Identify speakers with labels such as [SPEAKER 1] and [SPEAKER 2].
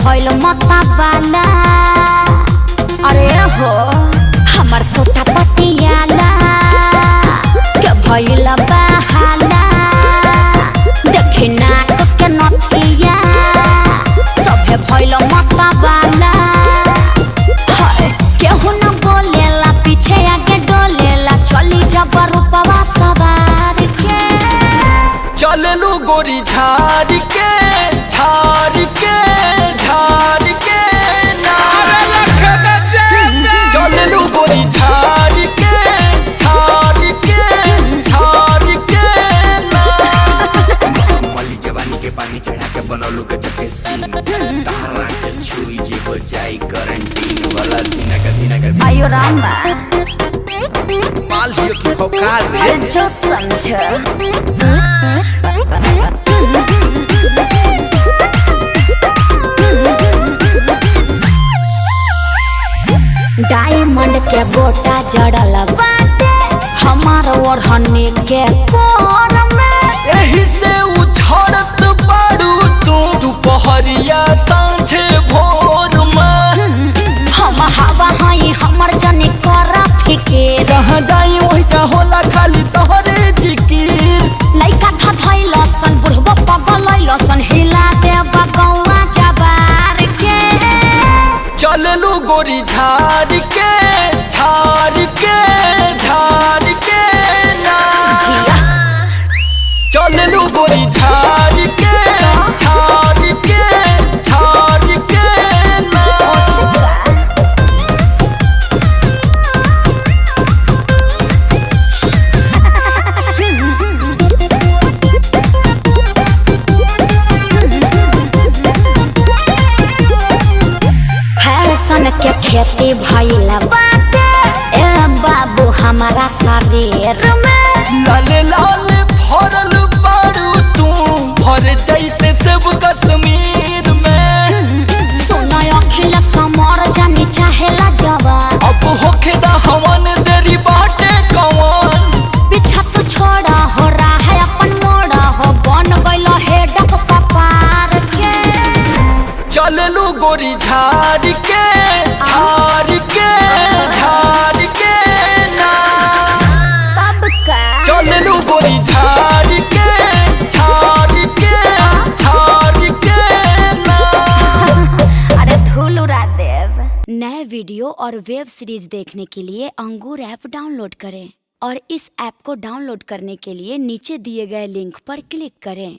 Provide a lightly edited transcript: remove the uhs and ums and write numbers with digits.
[SPEAKER 1] भइल मता वाला अरे हो हमर सोता पटियाला के भइल बहाला देखे नाक के नथिया सभे भइल मता वाला केहू न बोलेला पीछे आगे डोलेला चली जब रूपवा सवार के
[SPEAKER 2] चललू गोरी झाड़ के चललू गोरी झाड़ के
[SPEAKER 3] मली जवानी के पानी चढ़ा के बनौलू के चक्के सीन तारा के छुई जे हो जाई करंटीन वाला दिन
[SPEAKER 1] आयो रामा
[SPEAKER 2] माल हियो की भौकाल रे
[SPEAKER 1] जो समझ डायमंड के गोटा जड़ल बाटे हमार ओढ़ने के कोर में
[SPEAKER 2] एही से उछड़त बाड़ू तू दोपहरिया सांझे भोर में
[SPEAKER 1] हम हवा हई हमर जने कर फिकिर
[SPEAKER 2] जहाँ जाई वही जा होला खाली तोहरे जिकिर
[SPEAKER 1] लइका धइल सन बुढ़बो पगल सन हिला देब गौवा जबार के
[SPEAKER 2] चललू गोरी झाड़ के ना चललू गोरी झाड़ के ना
[SPEAKER 1] फैशन के खेती भइल बाटे ए बाबू हमारा शरीर में
[SPEAKER 2] लाले लाले भरल बाड़ू तू भर जैसे सेब कश्मीर में
[SPEAKER 1] सोना अखिल समर जानी चाहेला जवान
[SPEAKER 2] अब होखे दा हवन देरी बाटे कवन
[SPEAKER 1] पीछा तू छोड़ा हो रहा है अपन मोड़ा हो बन गइल हेड कपार के
[SPEAKER 2] चललू गोरी झाड़ के ना
[SPEAKER 1] तब का
[SPEAKER 2] चललू गोरी झाड़ के ना
[SPEAKER 1] अरे धूल उड़ा देव। नए वीडियो और वेब सीरीज देखने के लिए अंगूर ऐप डाउनलोड करें और इस ऐप को डाउनलोड करने के लिए नीचे दिए गए लिंक पर क्लिक करें।